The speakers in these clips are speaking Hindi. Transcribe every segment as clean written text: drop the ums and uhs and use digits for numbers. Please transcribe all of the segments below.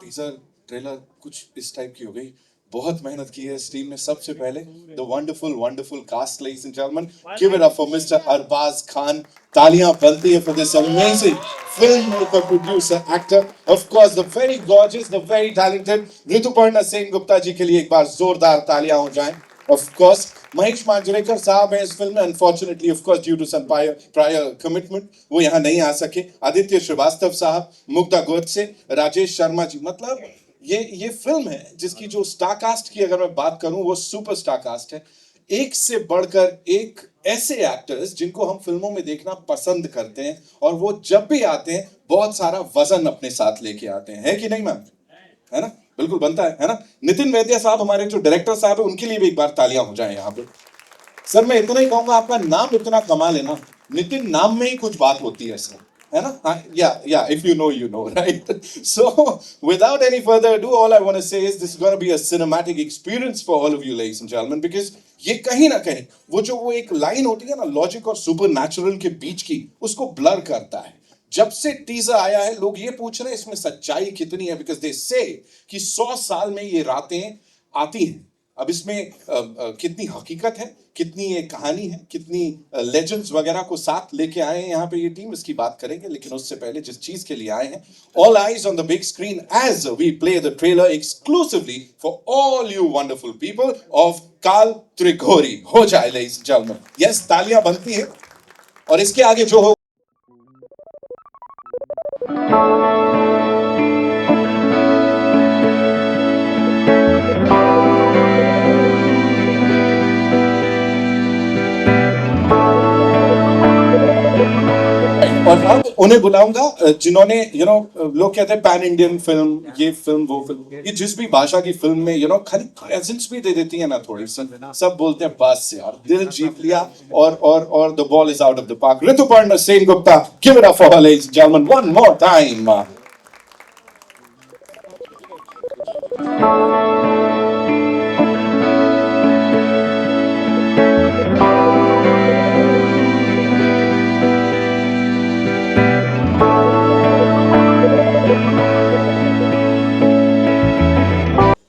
टीजर ट्रेलर कुछ इस टाइप की हो गई। बहुत मेहनत की है इस टीम ने। सबसे पहले the wonderful wonderful cast, ladies and gentleman, give it up for mister Arbaaz Khan. तालियां बनती है for this amazing film maker, producer, actor, of course the very gorgeous, the very talented Rituparna Sen Gupta ji के लिए एक बार जोरदार तालियां हो जाएं। Of course, Mahesh Manjrekar साहब हैं इस फिल्म में, unfortunately, of course, due to some prior commitment, वो यहाँ नहीं आ सके। आदित्य श्रीवास्तव साहब, मुग्धा गोडसे, राजेश शर्मा जी, मतलब ये फिल्म है जिसकी जो स्टार कास्ट की अगर मैं बात करूं वो सुपर स्टार कास्ट है। एक से बढ़कर एक ऐसे एक्टर्स जिनको हम फिल्मों में देखना पसंद करते हैं, और वो जब भी आते हैं बहुत सारा वजन अपने साथ लेके आते हैं, है कि नहीं मैम? है ना? बिल्कुल बनता है ना? नितिन वैद्य साहब, हमारे जो डायरेक्टर साहब है, उनके लिए भी एक बार तालियां हो जाए यहाँ पे। सर मैं इतना ही कहूंगा, आपका नाम इतना कमाल है ना, नितिन नाम में ही कुछ बात होती है सर, है ना? या if you know, right? So without any further ado, all I want to say is this is going to be a cinematic experience for all of you ladies and gentlemen, because ये कहीं ना कहीं वो एक लाइन होती है ना लॉजिक और सुपर नेचुरल के बीच की, उसको ब्लर करता है। जब से टीजर आया है लोग ये पूछ रहे हैं इसमें सच्चाई कितनी है, बिकॉज दे से कि 100 साल में ये रातें आती हैं। अब इसमें कितनी हकीकत है, कितनी ये कहानी है, कितनी लेजेंड्स वगैरह को साथ लेके आए हैं यहाँ पे ये टीम, इसकी बात करेंगे। लेकिन उससे पहले जिस चीज के लिए आए हैं, all eyes on the big screen as we play the trailer exclusively for all you wonderful people of Kaal Trighori. हो जाए लेडीज एंड जेंटलमैन, यस तालियां बनती है। और इसके आगे जो हो और अब उन्हें बुलाऊंगा जिन्होंने लोग कहते हैं पैन इंडियन फिल्म, ये फिल्म वो फिल्म, ये जिस भी भाषा की फिल्म में खाली प्रेजेंस भी दे देती है ना थोड़ी, सब बोलते हैं बस यार दिल जीत लिया, और the ball is out of the park. Rituparna Sen Gupta, give it up for her ladies and gentleman one more time.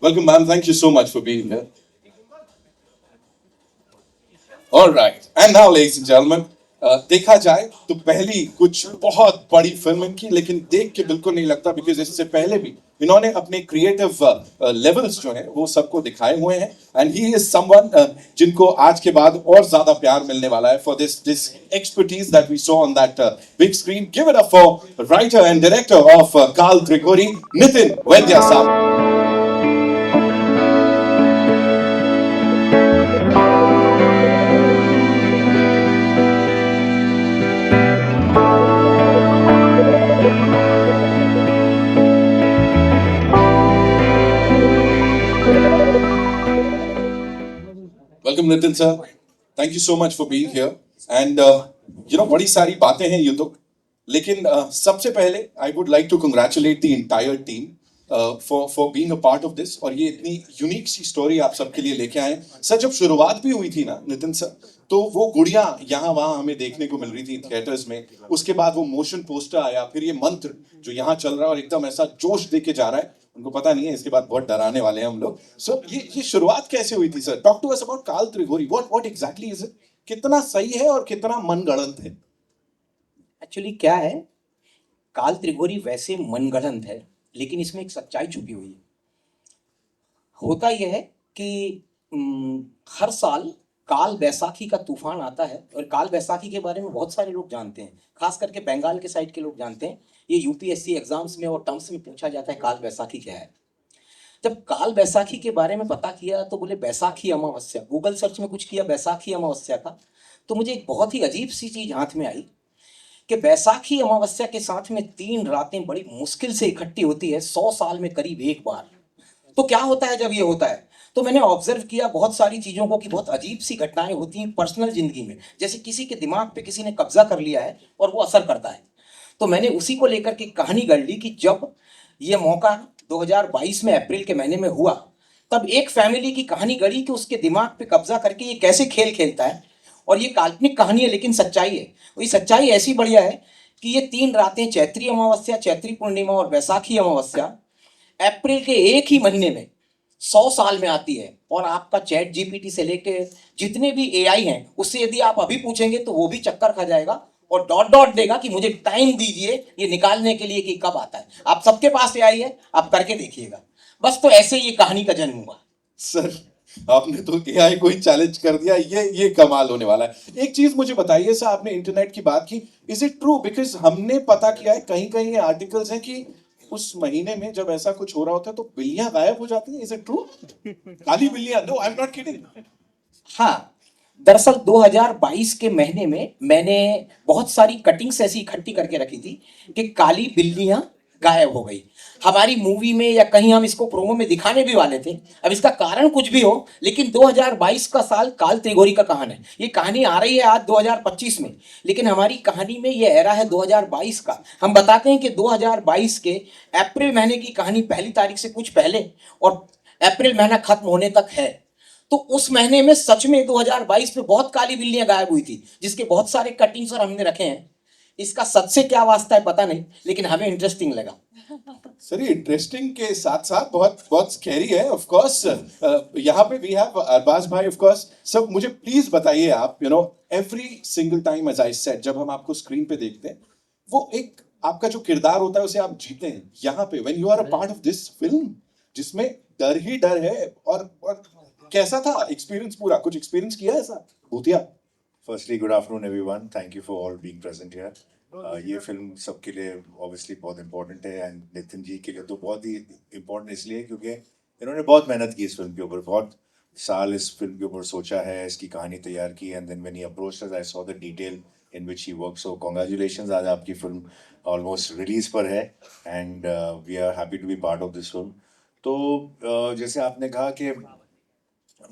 Welcome, ma'am. Thank you so much for being here. All right. And now, ladies and gentlemen, देखा जाए तो पहली कुछ बहुत बड़ी फिल्म इनकी, लेकिन देख के बिल्कुल नहीं लगता, बिकॉज इससे पहले भी इन्होंने अपने क्रिएटिव लेवल्स जो है वो सबको दिखाए हुए हैं। एंड ही इज समवन जिनको आज के बाद और ज्यादा प्यार मिलने वाला है for this expertise that we saw on that big screen. Give it up for writer and director of Kaal Trighori, Nitin वैद्य साहब। Welcome Nitin sir, thank you so much for being here. And बड़ी सारी बातें हैं ये तो, लेकिन सबसे पहले I would like to congratulate the entire team for being a part of this, और ये इतनी यूनिक सी स्टोरी आप सबके लिए लेके आए। सर जब शुरुआत भी हुई थी ना नितिन सर, तो वो गुड़िया यहाँ वहाँ हमें देखने को मिल रही थी थिएटर्स में, उसके बाद वो मोशन पोस्टर आया, फिर ये मंत्र जो यहाँ चल रहा है और एकदम ऐसा जोश दे के जा रहा है, उनको पता नहीं है इसके बाद बहुत डराने वाले हैं हम लोग। सो ये शुरुआत कैसे हुई थी sir? Talk to us about Kaal Trighori, what exactly is it? कितना सही है और कितना मनगढ़ंत है? एक्चुअली क्या है, काल त्रिकोरी वैसे मनगढ़ंत है, लेकिन इसमें एक सच्चाई छुपी हुई है। होता यह है कि हर साल काल बैसाखी का तूफान आता है, और काल बैसाखी के बारे में बहुत सारे लोग जानते हैं, खास करके बंगाल के साइड के लोग जानते हैं। ये यूपीएससी एग्जाम्स में और टर्म्स में पूछा जाता है काल बैसाखी क्या है। जब काल बैसाखी के बारे में पता किया तो बोले बैसाखी अमावस्या, गूगल सर्च में कुछ किया बैसाखी अमावस्या का, तो मुझे एक बहुत ही अजीब सी चीज हाथ में आई कि बैसाखी अमावस्या के साथ में 3 रातें बड़ी मुश्किल से इकट्ठी होती है 100 साल में करीब एक बार। तो क्या होता है जब ये होता है? तो मैंने ऑब्जर्व किया बहुत सारी चीज़ों को कि बहुत अजीब सी घटनाएं होती हैं पर्सनल जिंदगी में, जैसे किसी के दिमाग पे किसी ने कब्जा कर लिया है और वो असर करता है। तो मैंने उसी को लेकर के कहानी गढ़ ली कि जब ये मौका 2022 में अप्रैल के महीने में हुआ, तब एक फैमिली की कहानी गढ़ी कि उसके दिमाग पे कब्जा करके ये कैसे खेल खेलता है। और ये काल्पनिक कहानी है लेकिन सच्चाई है। ये सच्चाई ऐसी बढ़िया है कि ये 3 रातें, चैत्री अमावस्या, चैत्री पूर्णिमा और बैसाखी अमावस्या, अप्रैल के एक ही महीने में 100 साल में आती है। और आपका चैट जीपीटी से लेके जितने भी एआई हैं उससे यदि आप अभी पूछेंगे तो वो भी चक्कर खा जाएगा और डॉट डॉट देगा कि मुझे टाइम दीजिए ये निकालने के लिए कि कब आता है। आप सबके पास एआई है, आप करके देखिएगा। बस तो ऐसे ये कहानी का जन्म हुआ। सर आपने तो एआई को ही चैलेंज कर दिया, ये कमाल होने वाला है। एक चीज मुझे बताइए सर, आपने इंटरनेट की बात की, इज इट ट्रू? बिकॉज हमने पता किया है कहीं कहीं ये आर्टिकल्स हैं कि उस महीने में जब ऐसा कुछ हो रहा होता है तो बिल्लियां गायब हो जाती हैं। Is it true? काली बिल्लियां? No, I am not kidding. हाँ, दरअसल 2022 के महीने में मैंने बहुत सारी कटिंग्स ऐसी इकट्ठी करके रखी थी कि काली बिल्लियां गायब हो गई। हमारी मूवी में या कहीं हम इसको प्रोमो में दिखाने भी वाले थे। अब इसका कारण कुछ भी हो, लेकिन 2022 का साल काल त्रिगोरी का कहान है। ये कहानी आ रही है आज 2025 में, लेकिन हमारी कहानी में ये एरा है 2022 का। हम बताते हैं कि 2022 के अप्रैल महीने की कहानी पहली तारीख से कुछ पहले और अप्रैल महीना खत्म होने तक है। तो उस महीने में सच में 2022 में बहुत काली बिल्लियां गायब हुई थी, जिसके बहुत सारे कटिंग्स और हमने रखे हैं। इसका सच से क्या वास्ता है पता नहीं, लेकिन हमें इंटरेस्टिंग लगा। सर ये इंटरेस्टिंग के साथ साथ बहुत बहुत स्कैरी है ऑफ कोर्स। यहाँ पे वी हैव अरबाज भाई ऑफ कोर्स। सब मुझे प्लीज बताइए आप, every single time as I said, जब हम आपको स्क्रीन पे देखते हैं वो एक आपका जो किरदार होता है उसे आप जीते हैं। यहाँ पे when you are a part of this film जिसमें डर ही डर है, और कैसा था एक्सपीरियंस पूरा? कुछ एक्सपीरियंस किया है ऐसा भूतिया? Firstly, good afternoon, everyone. Thank you for all being present here. ये फिल्म सबके लिए ऑब्वियसली बहुत इंपॉर्टेंट है, एंड नितिन जी के लिए तो बहुत ही इम्पोर्टेंट इसलिए क्योंकि इन्होंने बहुत मेहनत की इस फिल्म के ऊपर, बहुत साल इस फिल्म के ऊपर सोचा है, इसकी कहानी तैयार की, and then when he approached us I saw the detail in which he work. So congratulations, आज आपकी फिल्म ऑलमोस्ट रिलीज पर है, and we are happy to be part of this film. तो जैसे आपने कहा कि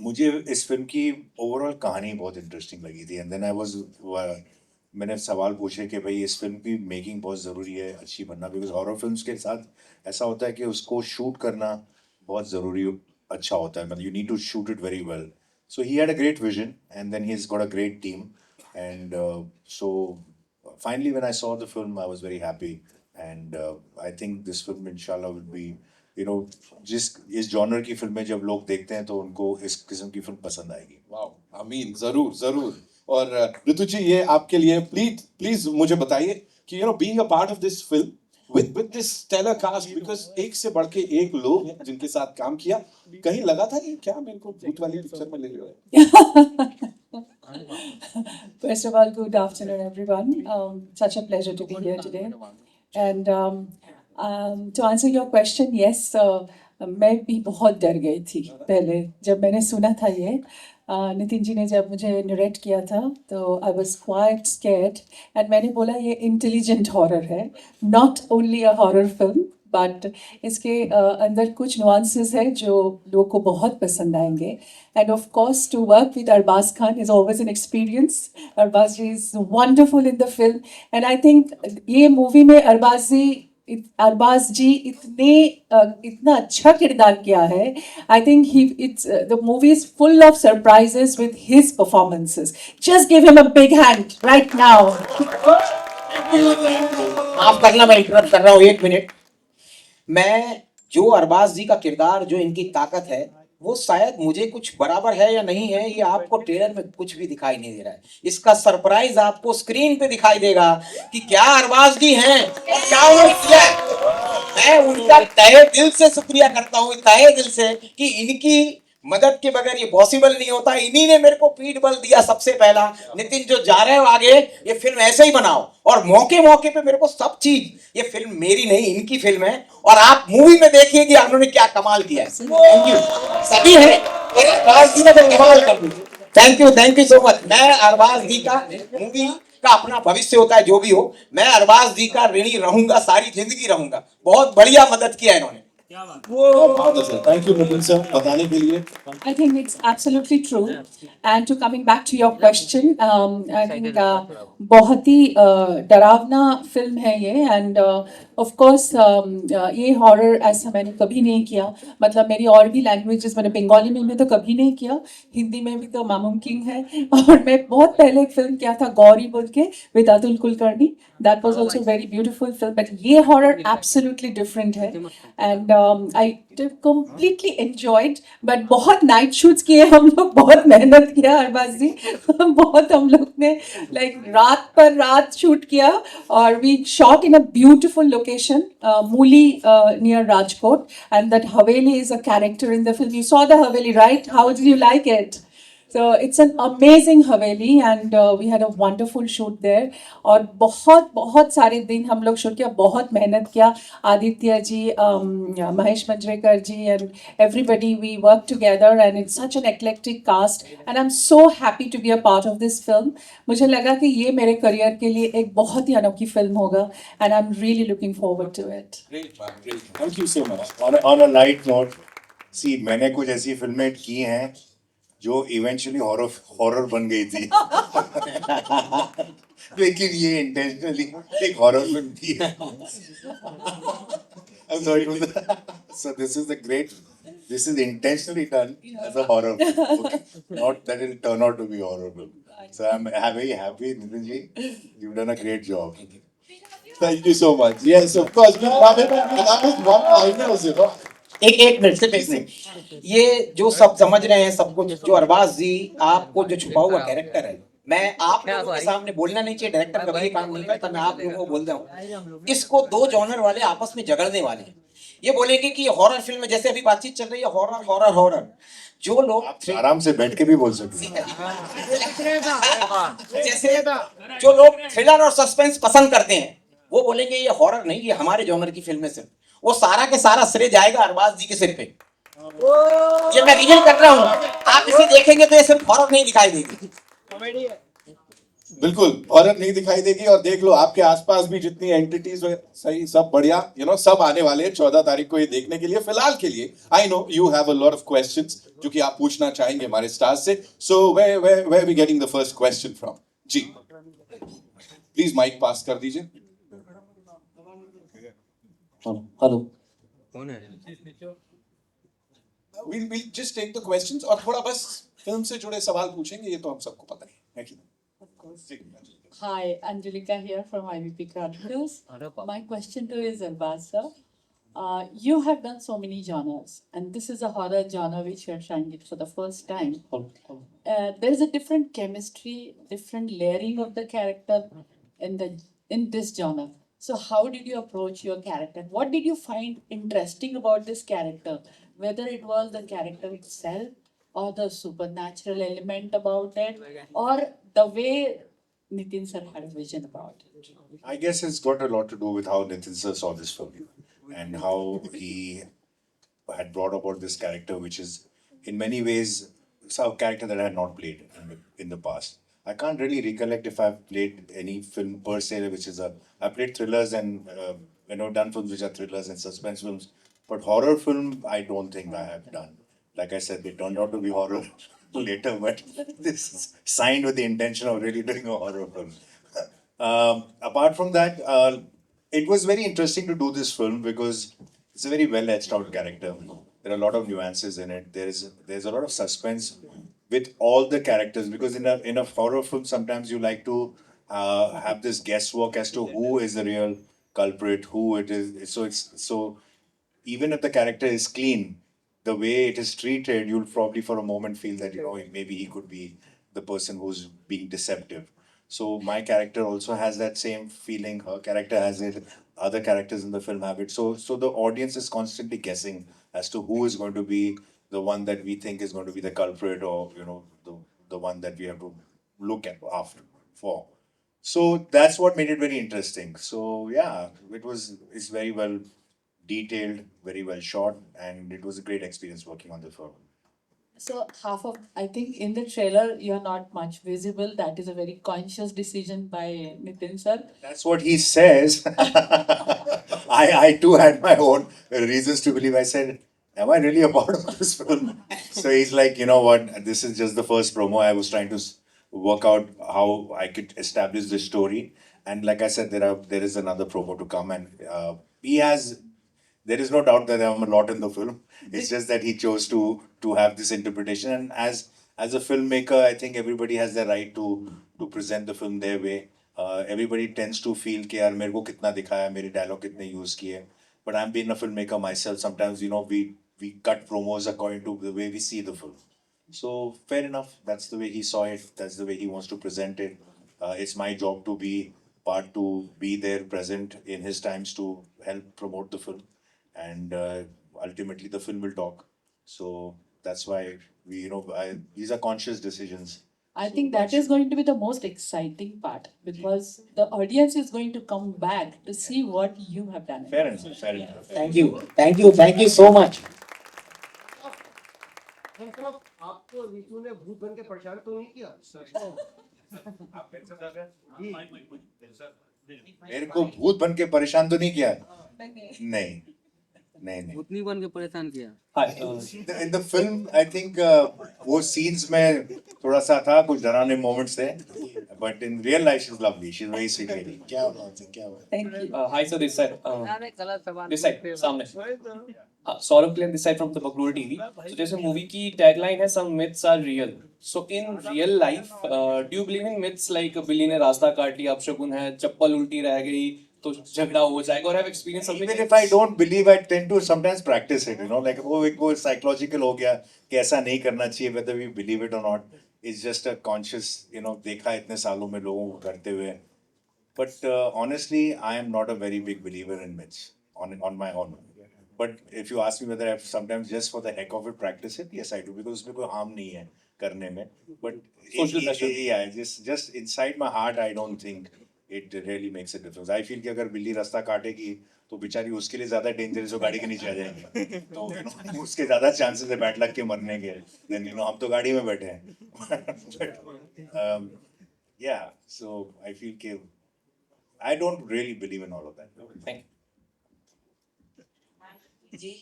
मुझे इस फिल्म की ओवरऑल कहानी बहुत इंटरेस्टिंग लगी थी, एंड देन मैंने सवाल पूछे कि भाई इस फिल्म की मेकिंग बहुत ज़रूरी है, अच्छी बनना, बिकॉज हॉरर फिल्म्स के साथ ऐसा होता है कि उसको शूट करना बहुत ज़रूरी अच्छा होता है, मतलब you need to shoot it very well. So he had a great vision, and then he has got a great team, and so finally when I saw the film I was very happy, and I think this film inshallah will be, जिस इस जॉनर की फिल्में जब लोग देखते हैं तो उनको इस किस्म की फिल्म पसंद आएगी। वाओ, आमीन, जरूर जरूर। और ऋतु जी, ये आपके लिए प्लीज प्लीज मुझे बताइए कि being a part of this film with this stellar cast, because एक से बढ़ के एक लोग हैं जिनके साथ काम किया, कहीं लगा था कि क्या मेरे को भूत वाली पिक्चर में ले रहे हो? First of all, good afternoon, everyone. Such a pleasure to be here today. And to answer your question, yes, मैं भी बहुत डर गई थी पहले जब मैंने सुना था ये। नितिन जी ने जब मुझे नरेट किया था तो I was quite scared, and मैंने बोला ये इंटेलिजेंट हॉरर है, not only a horror film, but इसके अंदर कुछ नुआंसेस है जो लोगों को बहुत पसंद आएंगे। And of course to work with Arbaaz Khan is always an experience. Arbaaz ji is wonderful in the film, and I think ये मूवी में अरबाज जी इतना अच्छा किरदार किया है। I think the movie is full of surprises with his performances. Just give him a big hand right now. माफ करना मैं इंटरप्ट कर रहा हूँ, एक मिनट। मैं जो अरबाज जी का किरदार, जो इनकी ताकत है, वो शायद मुझे कुछ बराबर है या नहीं है, ये आपको ट्रेलर में कुछ भी दिखाई नहीं दे रहा है। इसका सरप्राइज आपको स्क्रीन पे दिखाई देगा कि क्या अरबाज जी हैं और क्या उन्होंने किया है। मैं उनका तहे दिल से शुक्रिया करता हूँ, तहे दिल से, कि इनकी मदद के बगैर ये पॉसिबल नहीं होता। इन्हीं ने मेरे को पीठ बल दिया सबसे पहला, नितिन जो जा रहे हो आगे, ये फिल्म ऐसे ही बनाओ, और मौके मौके पे मेरे को सब चीज, ये फिल्म मेरी नहीं इनकी फिल्म है, और आप मूवी में देखिए कि उन्होंने क्या कमाल किया है। थैंक यू सभी है, अरबाज जी ने तो कमाल कर दिया। Thank you so much. मैं अरबाज जी का, मूवी का अपना भविष्य होता है जो भी हो, मैं अरबाज जी का ऋणी रहूंगा, सारी जिंदगी रहूंगा। बहुत बढ़िया मदद किया इन्होंने। थैंक यू नितिन सर बताने के लिए। I think it's absolutely true. And to coming back to your question, I think बहुत ही डरावना फिल्म है ये, and ऑफ कोर्स ये हॉरर ऐसा मैंने कभी नहीं किया, मतलब मेरी और भी लैंग्वेजेस, मैंने बंगाली में भी तो कभी नहीं किया, हिंदी में भी तो नामुमकिन है। और मैं बहुत पहले एक फिल्म किया था गौरी बोल के with Atul Kulkarni, that was also very beautiful film, but ये हॉरर एब्सोल्युटली डिफरेंट है and I completely enjoyed, but बहुत नाइट शूट्स किए हम लोग, बहुत मेहनत किया अरबाज जी। बहुत हम लोग ने लाइक रात पर रात शूट किया, और we shot in a beautiful location, Muli, near Rajkot, and that Haveli is a character in the film. You saw the Haveli, right? How did you like it? So it's an amazing Haveli, and we had a wonderful shoot there. और बहुत बहुत सारे दिन हम लोग शूट किया, बहुत मेहनत किया, आदित्य जी, महेश मंजरेकर जी, and everybody, we worked together, and it's such an eclectic cast, and I'm so happy to be a part of this film. मुझे लगा कि ये मेरे करियर के लिए एक बहुत ही अनोखी फिल्म होगा, and I'm really looking forward to it. Great, man, great. Thank you so much. On a light note, see, मैंने कुछ ऐसी फिल्में की हैं जो इवेंचुअली हॉरर बन गई थी। लेकिन ये इंटेंशनली एक हॉरर फिल्म थी। I'm sorry for that. So this is intentionally done as a horror film. Okay? Not that it'll turn out to be horror film. So I'm very happy, Nitin ji. You've done a great job. Thank you so much. Yes, of course. That was one-liners, you know. एक मिनट, सिर्फ एक मिनट। ये जो सब समझ रहे हैं, सब कुछ जो अरबाज जी आपको जो छुपा हुआ कैरेक्टर है, मैं आप लोगों के सामने बोलना नहीं चाहिए, डायरेक्टर कभी काम नहीं करता, मैं आप लोगों को बोल रहा हूँ, इसको दो जॉनर वाले आपस में झगड़ने वाले हैं। ये बोलेंगे कि हॉरर फिल्म में, जैसे अभी बातचीत चल रही है, हॉरर हॉरर हॉरर, जो लोग आराम से बैठ के भी बोल सकते हैं। जैसे जो लोग थ्रिलर और सस्पेंस पसंद करते हैं, वो बोलेंगे ये हॉरर नहीं, ये हमारे जॉनर की फिल्म है। सिर्फ वो सारा के सारा श्रेय जाएगा अरबाज जी के सिर पे। ये मैं रिवील कर रहा हूँ, आप इसे देखेंगे तो ये सिर्फ हॉरर नहीं दिखाई देगी। बिल्कुल हॉरर नहीं दिखाई देगी। और देख लो आपके आसपास भी जितनी एंटिटीज सही, सब बढ़िया, सब आने वाले हैं 14 तारीख को ये देखने के लिए। फिलहाल के लिए I know you have a lot of questions जो कि आप पूछना चाहेंगे हमारे स्टार्स से। So where we getting the first question from? जी प्लीज माइक पास कर दीजिए। Hello, we'll just take the questions और थोड़ा बस फिल्म से जुड़े सवाल पूछेंगे, ये तो हम सबको पता है कि Hi, Angelika here from IVP Chronicles. My question to you is Arbaz sir. You have done so many genres, and this is a horror genre which you are trying it for the first time. There is a different chemistry, different layering of the character in this genre. So how did you approach your character? What did you find interesting about this character? Whether it was the character itself or the supernatural element about it, or the way Nitin sir had a vision about it. I guess it's got a lot to do with how Nitin sir saw this film and how he had brought about this character, which is in many ways a character that I had not played in the past. I can't really recollect if I've played any film per se, which is I've played thrillers and done films which are thrillers and suspense films, but horror film I don't think I have done. Like I said, they turned out to be horror later, but this is signed with the intention of really doing a horror film. Apart from that, it was very interesting to do this film because it's a very well etched out character. There are a lot of nuances in it. There's a lot of suspense with all the characters, because in a horror film sometimes you like to have this guesswork as to who is the real culprit, who it is. So even if the character is clean, the way it is treated, you'll probably for a moment feel that maybe he could be the person who's being deceptive. So my character also has that same feeling. Her character has it. Other characters in the film have it. So the audience is constantly guessing as to who is going to be the one that we think is going to be the culprit, or the one that we have to look at for. So that's what made it very interesting. So yeah, it's very well detailed, very well shot, and it was a great experience working on the film. So I think in the trailer you are not much visible. That is a very conscious decision by Nitin sir. That's what he says. I too had my own reasons to believe. I said, am I really a part of this film? So he's like, you know what, this is just the first promo. I was trying to work out how I could establish this story. And like I said, there is another promo to come, and he has. There is no doubt that I'm a lot in the film. It's just that he chose to have this interpretation, and as a filmmaker, I think everybody has the right to present the film their way. Everybody tends to feel कि यार मेरे को कितना दिखाया, मेरे dialogue कितने use किए. But I'm being a filmmaker myself. Sometimes we cut promos according to the way we see the film. So fair enough. That's the way he saw it. That's the way he wants to present it. It's my job to be there, present in his times to help promote the film, and ultimately the film will talk. So that's why these are conscious decisions. I think that is going to be the most exciting part because the audience is going to come back to see what you have done. Fair enough. Fair enough. Thank you so much. आपको ऋतु ने भूत बन के परेशान तो नहीं किया? मेरे को भूत बन के परेशान तो नहीं किया. नहीं. भूतनी बन के परेशान किया. In the film, I think वो scenes में थोड़ा सा था, कुछ डरावने moments थे. But in real life, she's lovely. She's very sweet lady. क्या बात है. Thank you. Hi sir, this side. गलत सवाल. This side, सामने. Saurabh Clan, this side from the Baglur TV. So जैसे मूवी की tagline है some myths are real. So in real life, do you believe in myths like बिल्ली ने रास्ता काट लिया, अपशकुन है, चप्पल उल्टी रह गई तो झगड़ा हो जाएगा, or have experienced something? Even if I don't believe, I tend to sometimes practice it. Like वो psychological हो गया कि ऐसा नहीं करना चाहिए, whether we believe it or not. It's just a conscious, देखा इतने सालों में लोगों को करते हुए. But honestly, I am not a very big believer in myths on my own. But if you ask me whether I sometimes just for the heck of it practice it, yes I do, because उसमें कोई harm नहीं है करने में. But Social pressure. yeah, just inside my heart, I don't think it really makes a difference. I feel कि अगर बिल्ली रास्ता काटेगी तो बेचारी उसके लिए ज्यादा डेंजरस हो, गाड़ी के नीचे आ जाएंगे. तो उसके ज्यादा चांसेस है बैड लक के मरने के. Then हम तो गाड़ी में बैठे हैं. But, yeah, so I feel कि I don't really believe in all of that. Thank you. जी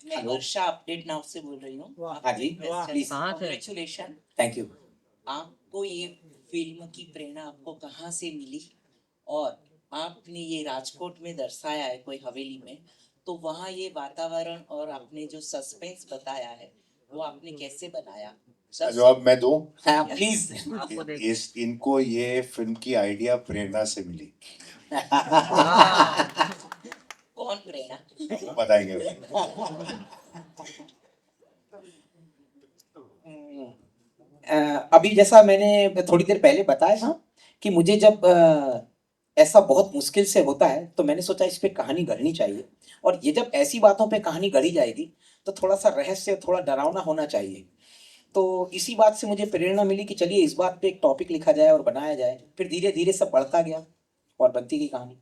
मैं वर्षा अपडेट नाउ से बोल रही हूँ. हाँ जी, please. कांग्रेचुलेशन. Thank you. आपको ये फिल्म की प्रेरणा आपको कहाँ से मिली, और आपने ये राजकोट में दर्शाया है कोई हवेली में, तो वहाँ ये वातावरण और आपने जो सस्पेंस बताया है वो आपने कैसे बनाया? जवाब मैं दूं? हाँ, please. इनको ये फिल्म की आइडिया प्रेरणा से मिली. कौन प्रेरणा? वो बताएंगे. अभी जैसा मैंने थोड़ी देर पहले बताया था कि मुझे जब ऐसा बहुत मुश्किल से होता है तो मैंने सोचा इस पे कहानी गढ़नी चाहिए, और ये जब ऐसी बातों पे कहानी गढ़ी जाएगी तो थोड़ा सा रहस्य, थोड़ा डरावना होना चाहिए. तो इसी बात से मुझे प्रेरणा मिली कि चलिए इस बात पे एक टॉपिक लिखा जाए और बनाया जाए. फिर धीरे धीरे सब बढ़ता गया और बनती गई कहानी.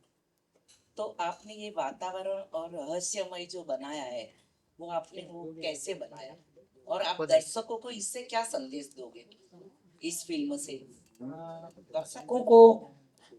तो आपने ये वातावरण और रहस्यमय जो बनाया है वो आपने वो कैसे बनाया, और आप दर्शकों को इससे क्या संदेश दोगे इस फिल्म से? दर्शकों को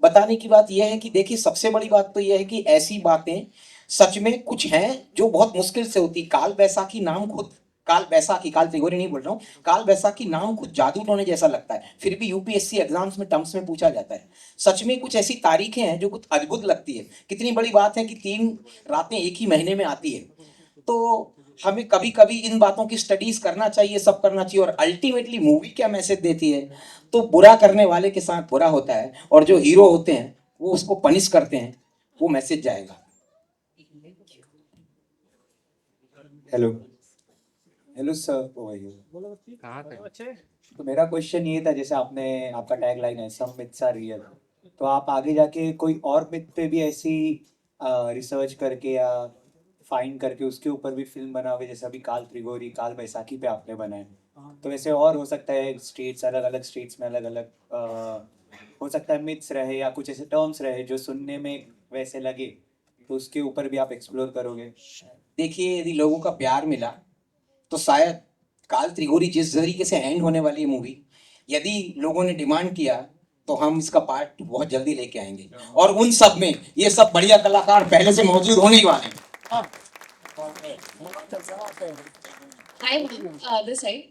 बताने की बात यह है कि देखिए, सबसे बड़ी बात तो यह है कि ऐसी बातें सच में कुछ हैं जो बहुत मुश्किल से होती. काल बैसाखी नाम खुद, काल बैसाखी, काल त्रिगोरी नहीं बोल रहा हूँ, काल बैसाखी नाम खुद जादू टोने जैसा लगता है, फिर भी यूपीएससी एग्जाम्स में टर्म्स में पूछा जाता है. सच में कुछ ऐसी तारीखें हैं जो कुछ अद्भुत लगती है. कितनी बड़ी बात है कि 3 रातें एक ही महीने में आती है. तो हमें कभी कभी इन बातों की स्टडीज करना चाहिए, सब करना चाहिए. और अल्टीमेटली मूवी क्या मैसेज देती है, तो बुरा करने वाले के साथ बुरा होता है, और जो हीरो होते हैं वो उसको पनिश करते हैं, वो मैसेज जाएगा. हेलो सर, तो मेरा क्वेश्चन ये था, जैसे आपका टैग लाइन है सम मिथ्स आर रियल, तो आप आगे जाके कोई और मिथ पे भी ऐसी रिसर्च करके या फाइंड करके उसके ऊपर भी फिल्म बनाओगे, जैसे अभी काल त्रिगोरी, काल बैसाखी पे आपने बनाए, तो वैसे और हो सकता है स्टेट्स, अलग अलग स्टेट्स में अलग अलग हो सकता है मिथ्स रहे या कुछ ऐसे टर्म्स रहे जो सुनने में वैसे लगे, तो उसके ऊपर भी आप एक्सप्लोर करोगे? देखिए, यदि लोगों का प्यार मिला तो शायद काल त्रिगोरी जिस तरीके से एंड होने वाली मूवी, यदि लोगों ने डिमांड किया तो हम इसका पार्ट बहुत जल्दी लेके आएंगे. और उन सब में ये सब बढ़िया कलाकार पहले से मौजूद होने ही वाले हैं. Hi, this side.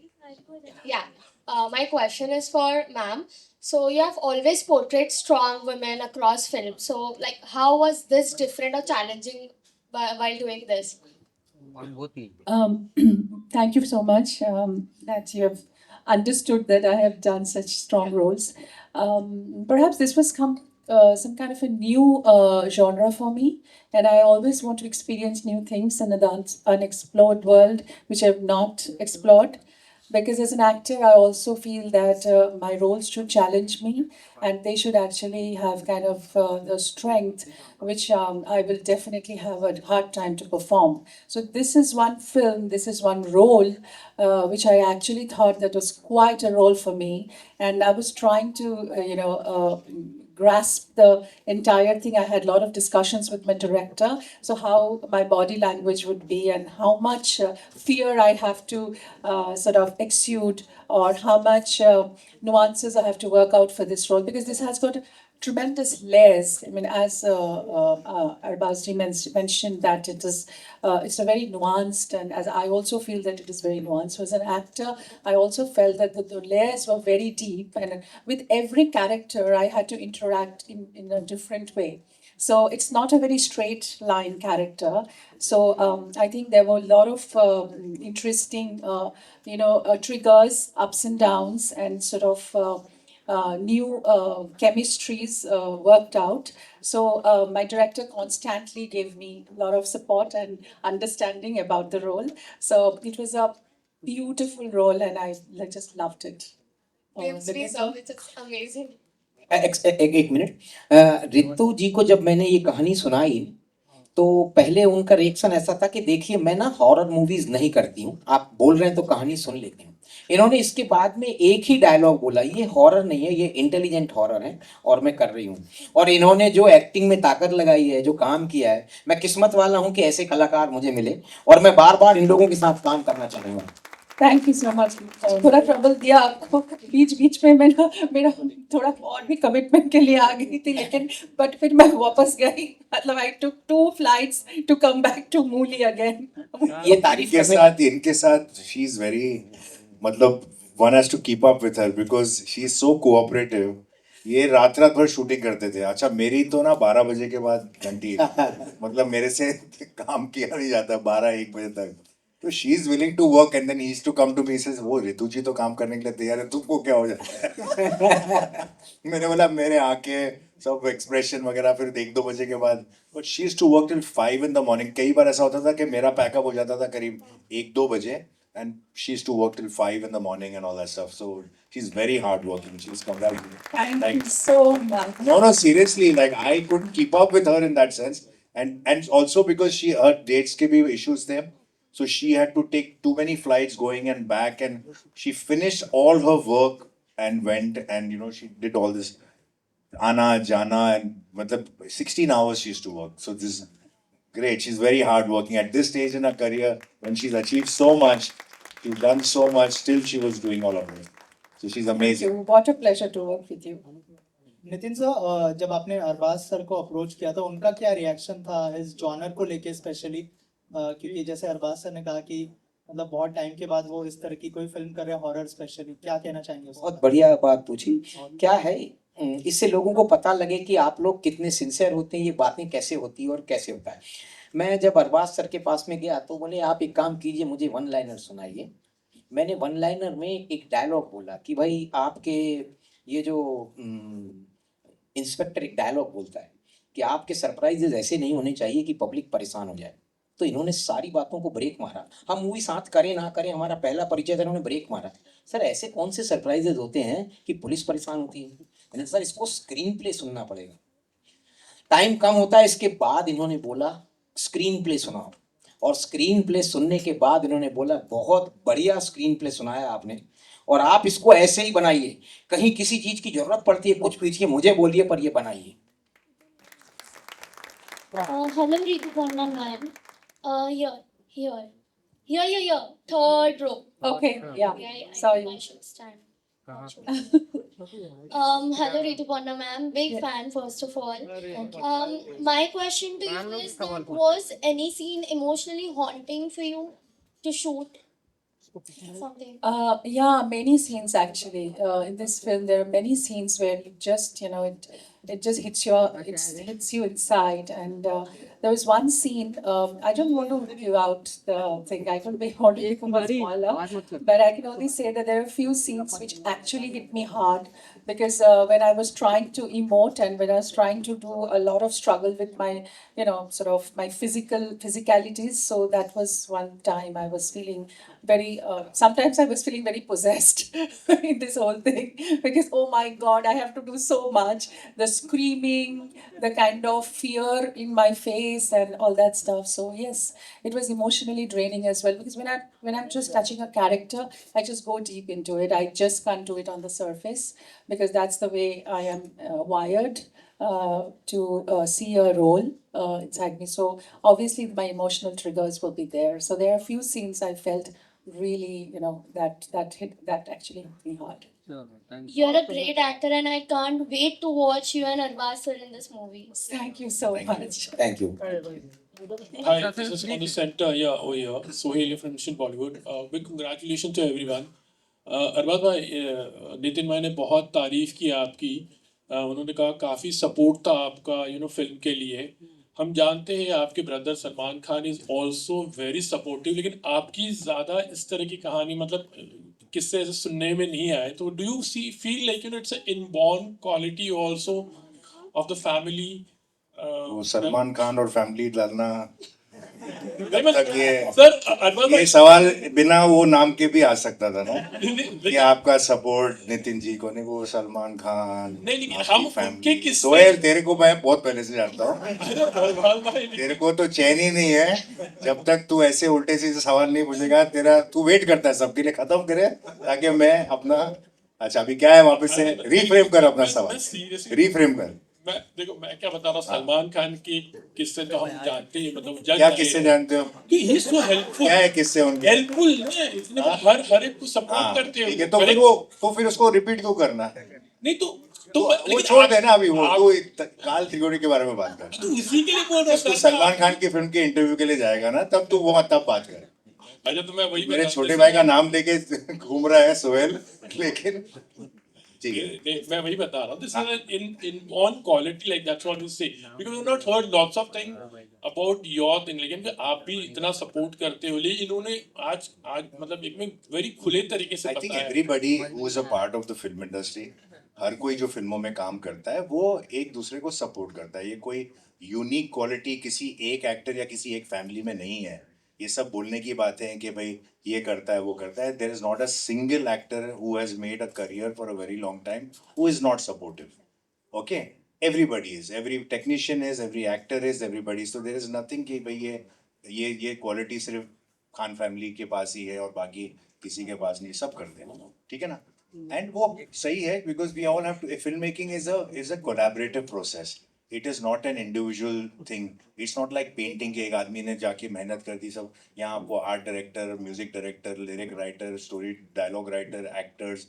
Yeah, my question is for ma'am. So you have always portrayed strong women across films. So like, how was this different or challenging while doing this? Um, thank you so much that you have understood that I have done such strong roles. Perhaps this was some kind of a new genre for me, and I always want to experience new things in an unexplored world which I have not explored. Because as an actor, I also feel that my roles should challenge me, and they should actually have kind of the strength which I will definitely have a hard time to perform. So this is one film, this is one role which I actually thought that was quite a role for me, and I was trying to grasp the entire thing. I had a lot of discussions with my director, so how my body language would be and how much fear I have to sort of exude, or how much nuances I have to work out for this role, because this has got tremendous layers. I mean, as Arbazji mentioned, that it's a very nuanced, and as I also feel that it is very nuanced. So as an actor, I also felt that the layers were very deep, and with every character, I had to interact in a different way. So it's not a very straight line character. So I think there were a lot of interesting, triggers, ups and downs, and sort of new chemistries worked out. So my director constantly gave me a lot of support and understanding about the role. So it was a beautiful role, and I just loved it. Please, it's amazing. एक मिनट, रितु जी को जब मैंने ये कहानी सुनाई तो पहले उनका रिएक्शन ऐसा था कि देखिए मैं ना हॉरर मूवीज नहीं करती हूँ, आप बोल रहे हैं तो कहानी सुन लेती हूँ। इन्होंने इसके बाद में एक ही डायलॉग बोला, ये हॉरर नहीं है, ये इंटेलिजेंट हॉरर है और मैं कर रही हूँ। और इन्होंने जो एक्टिंग में ताकत लगाई है, जो काम किया है, मैं किस्मत वाला हूँ कि ऐसे कलाकार मुझे मिले और मैं बार बार इन लोगों के साथ काम करना चाहूँगा। Thank you so much. थोड़ा ट्रबल दिया आपको, बीच बीच में मेरा थोड़ा और भी कमिटमेंट के लिए आ गई थी, लेकिन बट फिर मैं वापस गई। मतलब I took 2 flights to come back to मूली अगेन। ये तारीफ इनके साथ शी इज वेरी, मतलब one has to keep up with her because she is so cooperative. ये रात रात भर शूटिंग करते थे। अच्छा मेरी तो ना 12 बजे के बाद घंटी मतलब मेरे से काम किया नहीं जाता 12-1 बजे तक। तो she is willing to work and then he is to come to me, says वो ऋतु जी तो काम करने के लिए तैयार है, तुमको क्या हो जाता है? मैंने बोला मेरे आंखें सब एक्सप्रेशन वगैरह फिर 1-2 बजे के बाद, but she is to work till 5 in the morning। कई बार ऐसा होता था कि मेरा पैकअप हो जाता था करीब 1-2 बजे and she used to work till 5 in the morning and all that stuff. So she's very hardworking. She's congratulated. Thank you so much. No, seriously, like I couldn't keep up with her in that sense, and also because her dates ke bhi issues there, so she had to take too many flights going and back, and she finished all her work and went, and she did all this Ana Jana, and matlab 16 hours she used to work. So this is great. She's very hardworking at this stage in her career when she's achieved so much. She's done so much. Still, she was doing all of this. So she's amazing. Thank you. What a pleasure to work with you. Nitin sir, जब आपने अरबाज सर को अप्रोच किया था, उनका क्या रिएक्शन था इस जॉनर को लेके स्पेशली? क्योंकि जैसे अरबाज सर ने कहा कि मतलब बहुत टाइम के बाद वो इस तरह की कोई फिल्म कर रहे हैं हॉरर स्पेशली, क्या कहना चाहेंगे? बहुत बढ़िया बात पूछी। क्या है, इससे लोगों को पता लगे कि आप लोग कितने सिंसियर होते हैं, ये बातें कैसे होती है और कैसे होता है। मैं जब अरबाज सर के पास में गया तो बोले आप एक काम कीजिए, मुझे 1 लाइनर सुनाइए। मैंने 1 लाइनर में एक डायलॉग बोला कि भाई आपके ये जो इंस्पेक्टर एक डायलॉग बोलता है कि आपके सरप्राइजेज ऐसे नहीं होने चाहिए कि पब्लिक परेशान हो जाए। तो इन्होंने सारी बातों को ब्रेक मारा। हम मूवी साथ करें ना करें, हमारा पहला परिचय था, इन्होंने ब्रेक मारा। सर ऐसे कौन से सरप्राइजेज होते हैं कि पुलिस परेशान होती है? मैंने सर इसको स्क्रीन प्ले सुनना पड़ेगा। टाइम कम होता है, इसके बाद इन्होंने बोला स्क्रीन प्ले सुनाओ, और स्क्रीन प्ले सुनने के बाद इन्होंने बोला बहुत बढ़िया स्क्रीन प्ले सुनाया आपने, और आप इसको ऐसे ही बनाइए, कहीं किसी चीज की जरूरत पड़ती है कुछ पूछिए, मुझे बोलिए, पर ये बनाइए। Hello, Rituparna ma'am. Here, third row. Okay, yeah. Saw you. I should stand. Hello, Rituparna ma'am. Big fan, first of all. My question to you is that was any scene emotionally haunting for you to shoot? Something. Yeah, many scenes actually. In this film, there are many scenes where you just, it just hits you inside. And there was one scene. I don't want to give out the thing. I don't want to become a spoiler, but I can only say that there are a few scenes which actually hit me hard because when I was trying to emote and when I was trying to do a lot of struggle with my, sort of my physicalities. So that was one time I was feeling very sometimes I was feeling very possessed in this whole thing because oh my god, I have to do so much, the screaming, the kind of fear in my face and all that stuff. So yes, it was emotionally draining as well because when I'm just touching a character, I just go deep into it. I just can't do it on the surface because that's the way I am wired to see a role inside me. So obviously my emotional triggers will be there. So there are a few scenes I felt really, that actually hit me hard. You're a great actor, and I can't wait to watch you and Arbaz sir in this movie. Thank you so much. Thank you. Hi, this is on the center, yeah, over here. Sohail here from Mission Bollywood. Big congratulations to everyone. Arbaaz भाई, नितिन भाई ने बहुत तारीफ की आपकी. उन्होंने कहा काफ़ी सपोर्ट था आपका फिल्म के लिए. हम जानते हैं आपके brother Salman Khan is also very supportive, लेकिन आपकी ज़्यादा इस तरह की कहानी मतलब किससे ऐसे सुनने में नहीं आए. तो do you feel like it's inborn quality also of the family? वो सलमान खान और फैमिली डालना सर ये सवाल बिना वो नाम के भी आ सकता था ना कि आपका सपोर्ट नितिन जी को नहीं, वो सलमान खान हम फैमिली. सोहेल, तेरे को मैं बहुत पहले से जानता हूँ. तेरे को तो चैन ही नहीं है जब तक तू ऐसे उल्टे सीधे सवाल नहीं पूछेगा. तू वेट करता है सबके लिए खत्म करे ताकि मैं अपना. अच्छा, अभी क्या है वापस से रीफ्रेम कर अपना सवाल, रीफ्रेम कर. मैं क्या बता रहा हूँ, सलमान खान की किस्से तो हम जानते हैं, मतलब क्या किससे जानते हो? He is so helpful. क्या है किससे उनके? हेल्पफुल है, इतने हर एक को सपोर्ट करते हैं. ठीक है, तो फिर उसको रिपीट क्यों करना है? नहीं तो वो छोड़ देना अभी. वो तो काल त्रिगोणी के बारे में बात कर. तो इसी के लिए बोल रहा तू सलमान खान की फिल्म के इंटरव्यू के लिए जाएगा ना, तब तू वो तब बात कर. अच्छा, तो मैं वही मेरे छोटे भाई का नाम लेके घूम रहा है सोहेल, लेकिन ठीक है. मैं वही बता रहा हूँ. This is in on quality, like that's what you say, because you not heard lots of thing about your thing, लेकिन आप भी इतना सपोर्ट करते हो. लेकिन इन्होंने आज मतलब एक में वेरी खुले तरीके से आई थिंक बताया. Everybody who is a part of the film industry, हर कोई जो फिल्मों में काम करता है वो एक दूसरे को सपोर्ट करता है. ये कोई यूनिक क्वालिटी किसी एक एक्टर या किसी एक फैमिली में नहीं है. ये सब बोलने की बातें हैं कि भाई ये करता है वो करता है. There is not a single actor who has made a career for a very long time who is not supportive. Okay, everybody is, every technician is, every actor is, everybody. So there is nothing कि भाई ये क्वालिटी सिर्फ खान फैमिली के पास ही है और बाकी किसी के पास नहीं. सब करते हैं, ठीक है ना. एंड वो सही है because we all have to. Film making is a collaborative process. It is not an individual thing. It's not like painting के एक आदमी ने जाके मेहनत कर दी. सब यहाँ आपको art director, music director, lyric writer, story dialogue writer, actors,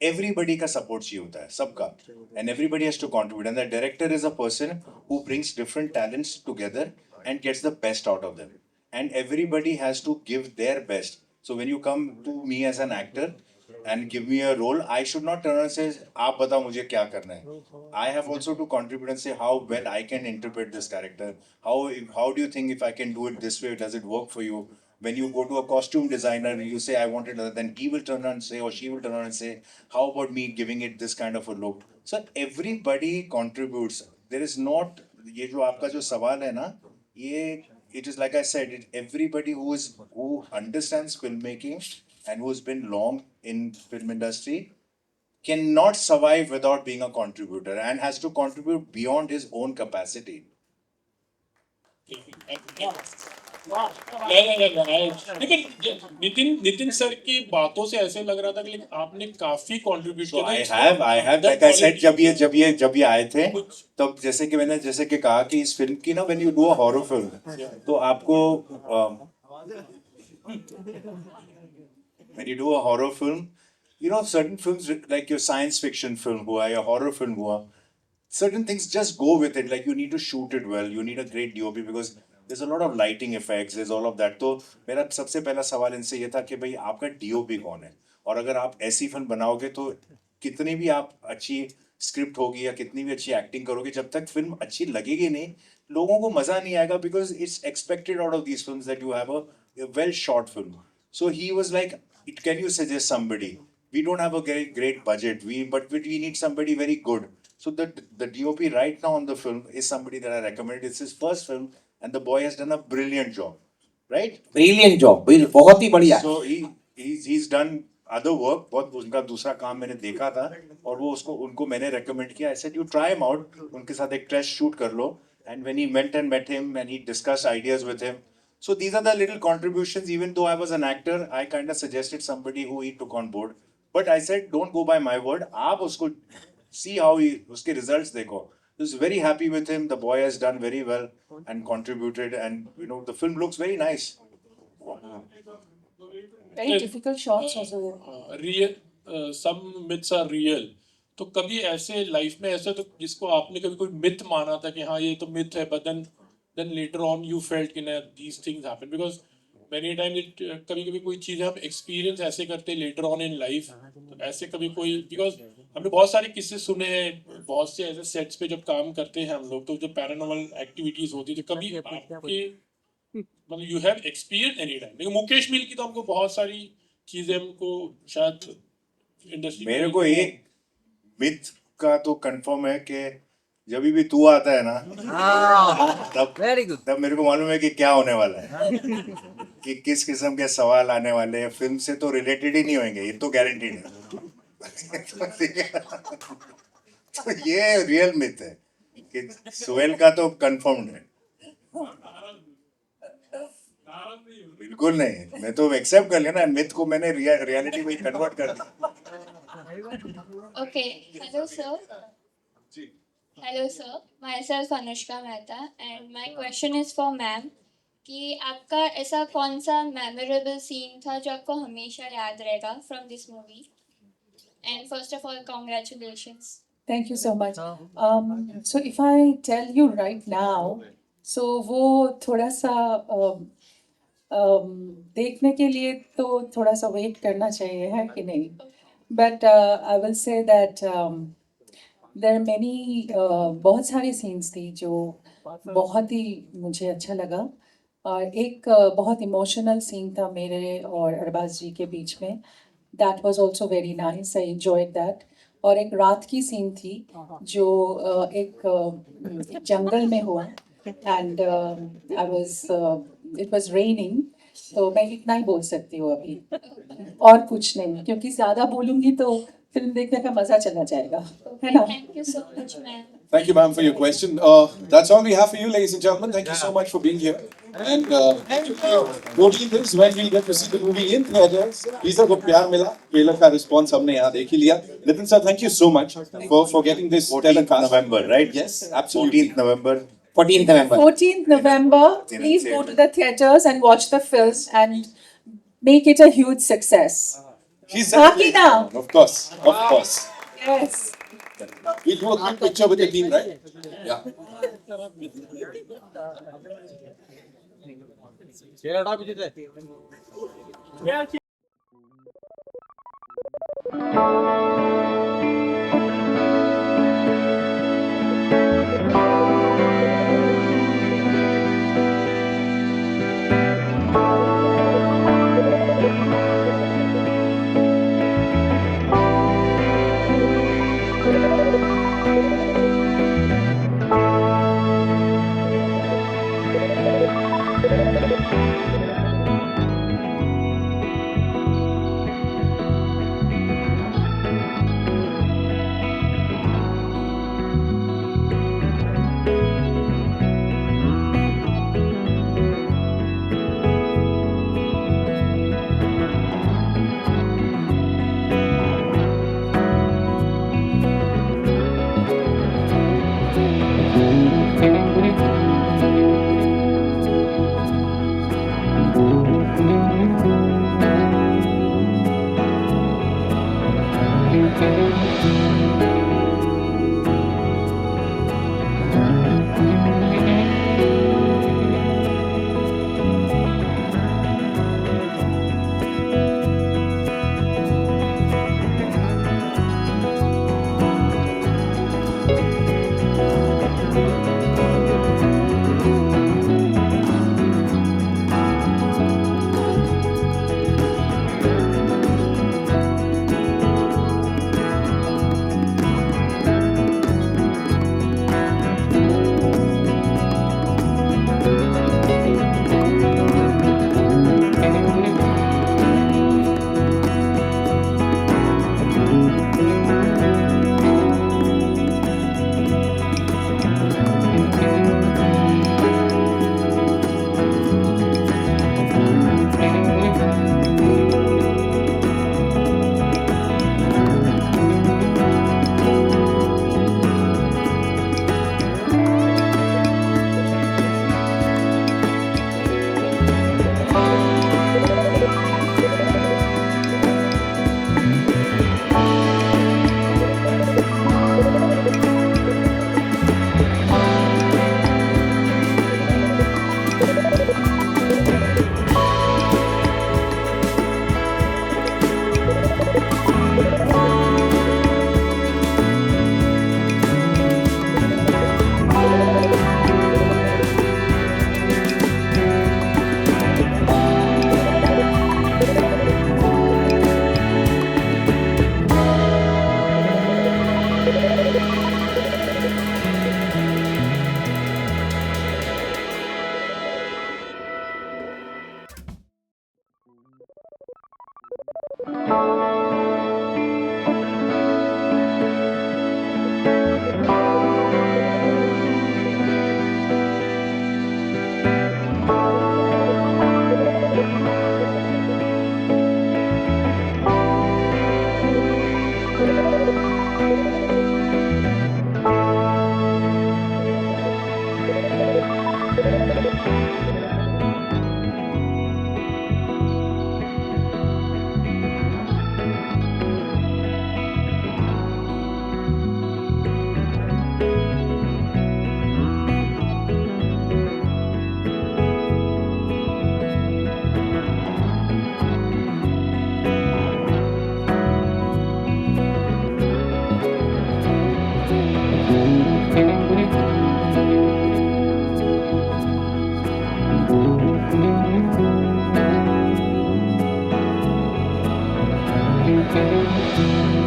everybody का सपोर्ट चाहिए होता है, सबका. And everybody has to contribute. And the director is a person who brings different talents together and gets the best out of them. And everybody has to give their best. So when you come to me as an actor and give me a role, I should not turn and say, "आप बताओ मुझे क्या करना है." I have also to contribute and say how well I can interpret this character. How do you think if I can do it this way, does it work for you? When you go to a costume designer, you say I want it, then he will turn around and say, or she will turn around and say, how about me giving it this kind of a look? So everybody contributes. There is not, ये जो आपका जो सवाल है ना, ये it is like I said, everybody who understands filmmaking and who's been long in film industry cannot survive without being a contributor and has to contribute beyond his own capacity. लेकिन नितिन सर की बातों से ऐसे लग रहा था कि आपने काफी कंट्रीब्यूट So किया. I have like I said, जब ये आए थे तब जैसे कि कहा कि इस फिल्म की ना, when you do a horror film, तो आपको when you do a horror film, you know, certain films like your science fiction film हुआ या horror film हुआ, certain things just go with it. Like you need to shoot it well, you need a great DOP because there's a lot of lighting effects, there's all of that. तो मेरा सबसे पहला सवाल इनसे ये था कि भाई आपका डीओपी कौन है, और अगर आप ऐसी फिल्म बनाओगे तो कितनी भी आप अच्छी स्क्रिप्ट होगी या कितनी भी अच्छी एक्टिंग करोगे, जब तक फिल्म अच्छी लगेगी नहीं, लोगों को मजा नहीं आएगा, because it's expected out of these films that you have a well short film. So he was like, can you suggest somebody? We don't have a great budget, but we need somebody very good. So the DOP right now on the film is somebody that I recommended. It's his first film and the boy has done a brilliant job, right? Brilliant job, बहुत ही बढ़िया. So he's done other work. बहुत उनका दूसरा काम मैंने देखा था और वो उनको मैंने recommend किया. I said you try him out. उनके साथ एक test shoot कर लो. And when he went and met him and he discussed ideas with him. So these are the little contributions. Even though I was an actor, I kind of suggested somebody who he took on board. But I said, don't go by my word. आप उसको see how उसके results देखो. I was very happy with him. The boy has done very well and contributed, and the film looks very nice. Very difficult shots also. Real some myths are real. तो कभी ऐसे लाइफ में ऐसा तो जिसको आपने कभी कोई मिथ माना था कि हाँ ये तो मिथ है, but then later on you felt कि ना these things happen, because many times कभी कभी कोई चीज़ हम एक्सपीरियंस ऐसे करते later on in life. तो ऐसे कभी कोई, because हमने बहुत सारे किस्से सुने हैं, बहुत से ऐसे सेट्स पे जब काम करते हैं हम लोग, तो जो पैरानॉर्मल एक्टिविटीज होती है, तो कभी आपके मतलब you have experience any time. लेकिन मुकेश मिल की तो हमको बहुत सारी चीजें हमको शायद इंडस्ट्री मेरे को एक मिथ का तो कंफर्म है कि जब भी तू आता है ना, तब मेरे को मालूम है कि क्या होने वाला है, कि किस किस्म के सवाल आने वाले हैं. फिल्म से तो रिलेटेड ही नहीं होंगे, ये तो गारंटीड है. तो ये रियल मिथ है कि सोहेल का तो कंफर्म्ड है. बिल्कुल नहीं, मैं तो एक्सेप्ट कर लिया ना मिथ को, मैंने रियलिटी में कन्वर्ट कर दिया. Okay, hello sir. Hello sir, myself Anushka Mehta and my question is for ma'am कि आपका ऐसा कौन सा memorable scene था जो आपको हमेशा याद रहेगा from this movie? And first of all, congratulations. Thank you so much. So if I tell you right now, so वो थोड़ा सा देखने के लिए तो थोड़ा सा वेट करना चाहिए, है कि नहीं? But I will say that there are many बहुत सारे scenes थी जो बहुत ही मुझे अच्छा लगा. और एक बहुत इमोशनल सीन था मेरे और अरबाज जी के बीच में. That was also very nice. I enjoyed that. और एक रात की सीन थी जो एक जंगल में हुआ and it was raining. तो मैं इतना ही बोल सकती हूँ अभी, और कुछ नहीं, क्योंकि ज्यादा बोलूंगी तो फिल्म देखने का मजा चला जाएगा, है ना? Thank you so much, ma'am. Thank you, ma'am, for your question. That's all we have for you, ladies and gentlemen. Thank you so much for being here. And totally this when we'll get to see the movie in theaters. Lisa को प्यार मिला, ट्रेलर का रिस्पॉन्स हमने यहाँ देख ही लिया. Nitin sir, thank you so much for getting this 14th November, right? Yes, absolutely. 14th November. 14th November. 14th November. Please go to the theaters and watch the film and make it a huge success. She said it later now. on. Of course, of course. Yes. We'll do a quick picture with the team, right? Yeah. Thank you.